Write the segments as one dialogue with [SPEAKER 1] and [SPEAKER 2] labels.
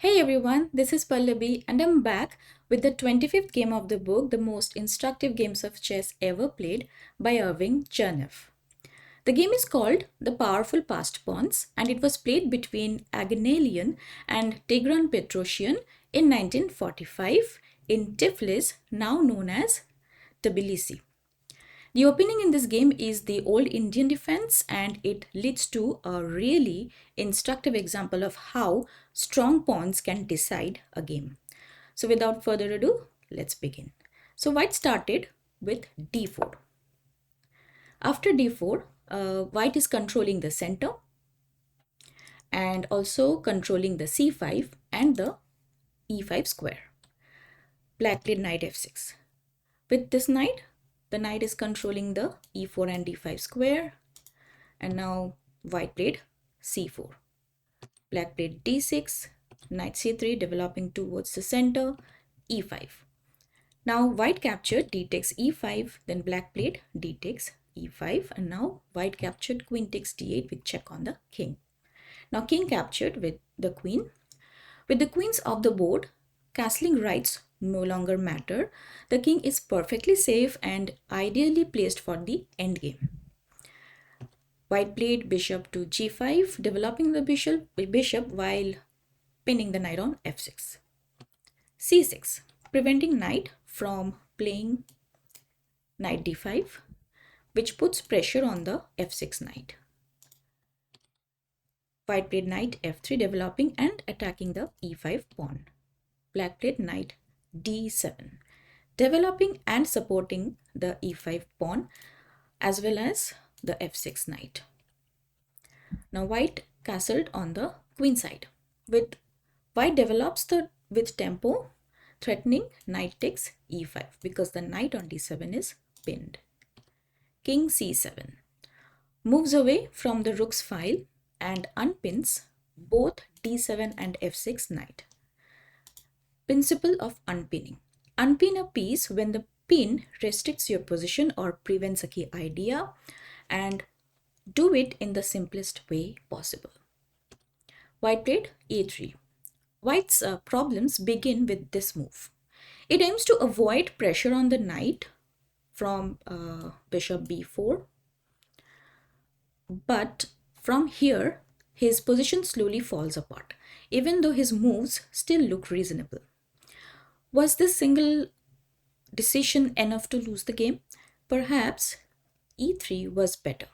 [SPEAKER 1] Hey everyone, this is Pallavi and I'm back with the 25th game of the book, The Most Instructive Games of Chess Ever Played by Irving Chernev. The game is called The Powerful Passed Pawns and it was played between Aganalian and Tigran Petrosian in 1945 in Tiflis, now known as Tbilisi. The opening in this game is the old Indian defense and it leads to a really instructive example of how strong pawns can decide a game. So without further ado, let's begin. So white started with d4. After d4, white is controlling the center and also controlling the c5 and the e5 square. Black played knight f6. With this knight, the knight is controlling the e4 and d5 square. And now white played c4. Black played d6, knight c3 developing towards the center, e5. Now white captured d takes e5, then black played d takes e5, and now white captured queen takes d8 with check on the king. Now king captured with the queen. With the queens off the board, castling rights no longer matter. The king is perfectly safe and ideally placed for the endgame. White played bishop to g5, developing the bishop while pinning the knight on f6. c6, preventing knight from playing knight d5, which puts pressure on the f6 knight. White played knight f3, developing and attacking the e5 pawn. Black played knight d7, developing and supporting the e5 pawn as well as the f6 knight. Now white castled on the queen side. With white develops with tempo, threatening knight takes e5 because the knight on d7 is pinned. King c7 moves away from the rook's file and unpins both d7 and f6 knight. Principle of unpinning. Unpin a piece when the pin restricts your position or prevents a key idea, and do it in the simplest way possible. White played e3. White's problems begin with this move. It aims to avoid pressure on the knight from bishop b4, but from here his position slowly falls apart, even though his moves still look reasonable. Was this single decision enough to lose the game? Perhaps e3 was better.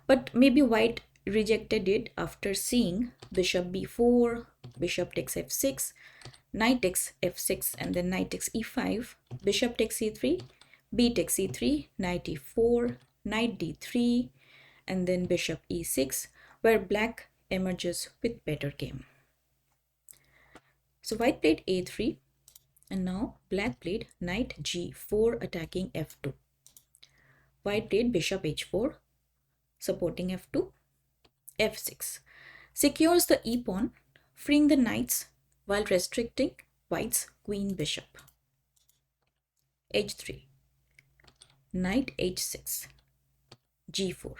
[SPEAKER 1] But maybe white rejected it after seeing bishop b4, bishop takes f6, knight takes f6, and then knight takes e5, bishop takes e3, b takes e3, knight e4, knight d3, and then bishop e6, where black emerges with better game. So white played a3, and now black played knight g4 attacking f2. White played bishop h4, supporting f2, f6, secures the e-pawn, freeing the knights while restricting white's queen bishop. h3, knight h6, g4.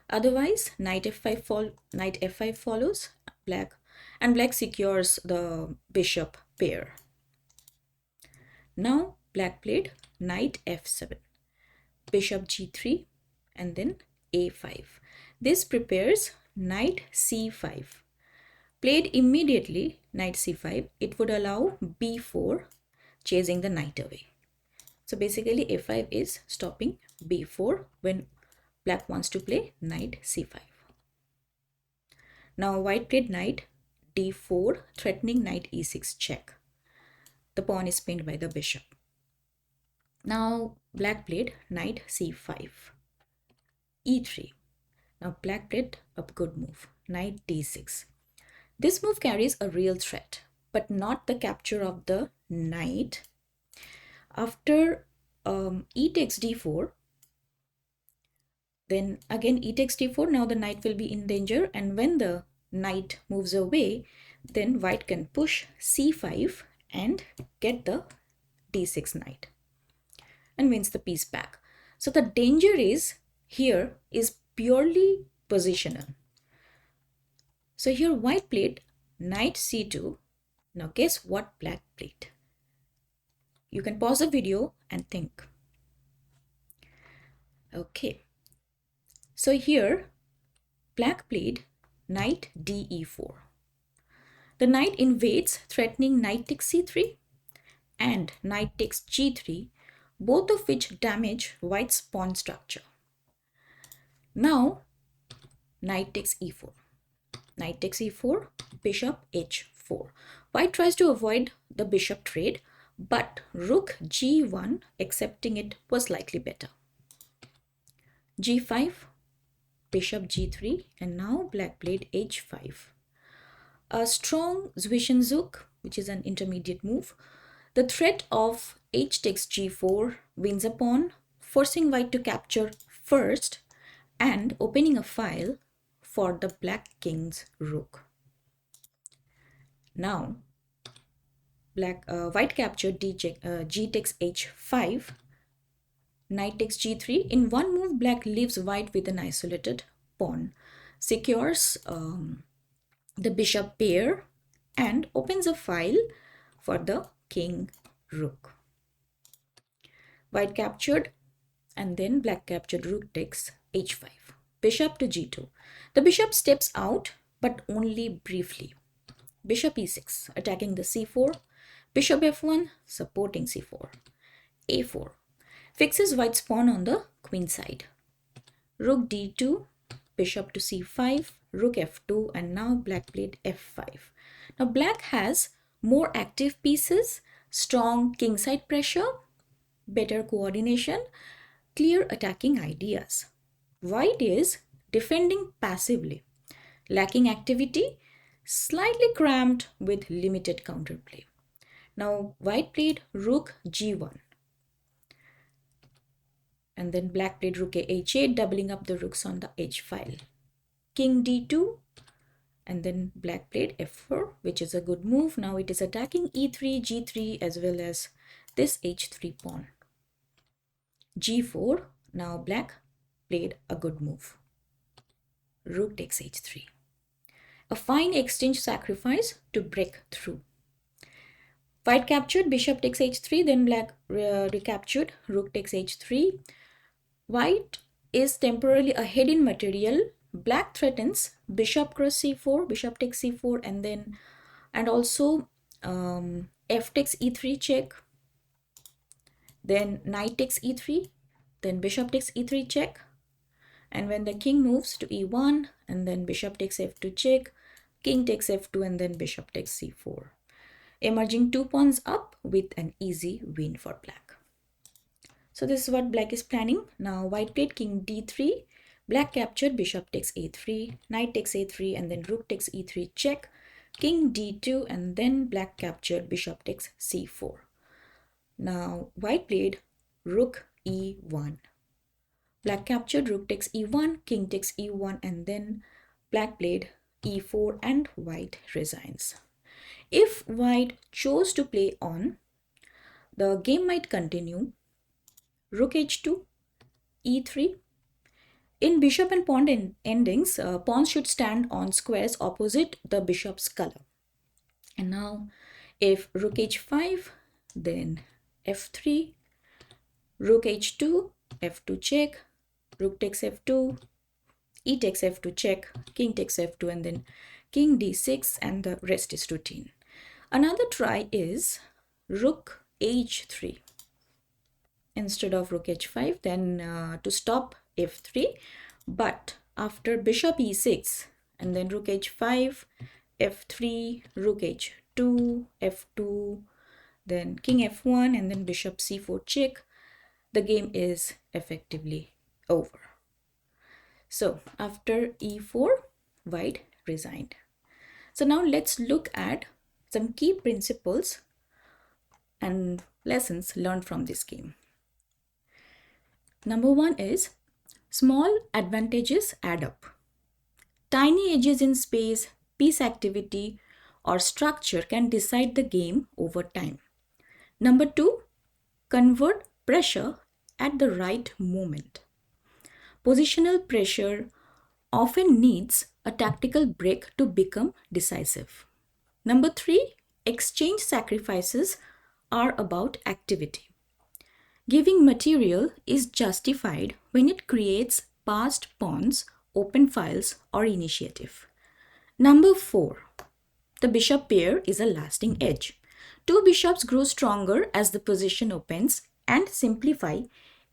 [SPEAKER 1] Otherwise, knight f5 follows black, and black secures the bishop pair. Now black played knight f7, bishop g3, and then a5. This prepares knight c5. Played immediately knight c5, it would allow b4, chasing the knight away. So basically a5 is stopping b4 when black wants to play knight c5. Now white played knight d4, threatening knight e6 check. The pawn is pinned by the bishop. Now black played knight c5, e3. Now black played a good move, knight d6. This move carries a real threat, but not the capture of the knight. After e takes d4, then again e takes d4, now the knight will be in danger, and when the knight moves away, then white can push c5 and get the d6 knight and wins the piece back. So the danger is here is purely positional. So here white played knight c2. Now guess what black played? You can pause the video and think. Okay. So here black played knight de4. The knight invades, threatening knight takes c3 and knight takes g3, both of which damage white's pawn structure. Now, knight takes e4. Knight takes e4, bishop h4. White tries to avoid the bishop trade, but rook g1, accepting it, was likely better. g5, bishop g3, and now black played h5. A strong Zwischenzug, which is an intermediate move. The threat of h takes g4 wins a pawn, forcing white to capture first and opening a file for the black king's rook. Now, white captured g takes h5, knight takes g3. In one move, black leaves white with an isolated pawn, secures the bishop pair, and opens a file for the king rook. White captured, and then black captured rook takes h5. Bishop to g2. The bishop steps out, but only briefly. Bishop e6, attacking the c4. Bishop f1, supporting c4. a4, fixes white's pawn on the queen side. Rook d2, bishop to c5, rook f2, and now black played f5. Now black has more active pieces, strong kingside pressure, better coordination, clear attacking ideas. White is defending passively, lacking activity, slightly cramped with limited counterplay. Now white played rook g1. And then black played rook h8, doubling up the rooks on the h file. King d2, and then black played f4, which is a good move. Now it is attacking e3, g3, as well as this h3 pawn. g4, now black played a good move. Rook takes h3. A fine exchange sacrifice to break through. White captured, bishop takes h3, then black recaptured, rook takes h3. White is temporarily ahead in material. Black threatens bishop cross c4, bishop takes c4, and also f takes e3 check. Then knight takes e3, then bishop takes e3 check. And when the king moves to e1, and then bishop takes f2 check, king takes f2, and then bishop takes c4. Emerging two pawns up with an easy win for black. So this is what black is planning. Now white played king d3, black captured, bishop takes a3, knight takes a3, and then rook takes e3 check, king d2, and then black captured, bishop takes c4. Now white played rook e1. Black captured, rook takes e1, king takes e1, and then black played e4 and white resigns. If white chose to play on, the game might continue. Rook h2, e3. In bishop and pawn endings, pawns should stand on squares opposite the bishop's color. And now if rook h5, then f3, rook h2, f2 check, rook takes f2, e takes f2 check, king takes f2, and then king d6, and the rest is routine. Another try is rook h3 instead of rook h5, then to stop f3, but after bishop e6 and then rook h5, f3, rook h2, f2, then king f1, and then bishop c4 check, the game is effectively over. So after e4, white resigned. So now let's look at some key principles and lessons learned from this game. Number one is small advantages add up. Tiny edges in space, piece activity, or structure can decide the game over time. Number two, convert pressure at the right moment. Positional pressure often needs a tactical break to become decisive. Number 3, exchange sacrifices are about activity. Giving material is justified when it creates passed pawns, open files, or initiative. Number 4, the bishop pair is a lasting edge. Two bishops grow stronger as the position opens and simplify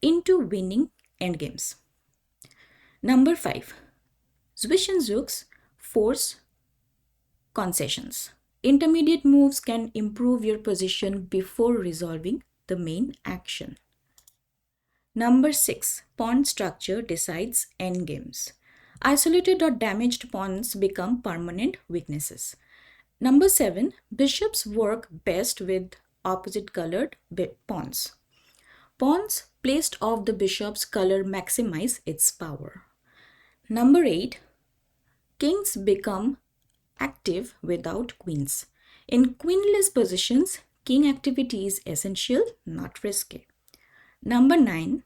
[SPEAKER 1] into winning endgames. Number 5, Zwischenzüge force concessions. Intermediate moves can improve your position before resolving the main action. Number 6, pawn structure decides endgames. Isolated or damaged pawns become permanent weaknesses. Number 7, bishops work best with opposite colored pawns. Pawns placed off the bishop's color maximize its power. Number 8, kings become active without queens. In queenless positions, king activity is essential, not risky. Number 9,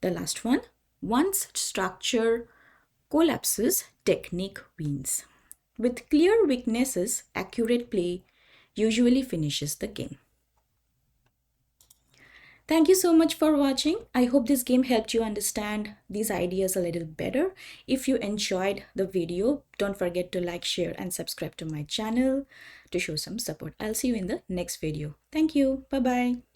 [SPEAKER 1] the last one, once structure collapses, technique wins. With clear weaknesses, accurate play usually finishes the game. Thank you so much for watching. I hope this game helped you understand these ideas a little better. If you enjoyed the video, don't forget to like, share, and subscribe to my channel to show some support. I'll see you in the next video. Thank you. Bye-bye.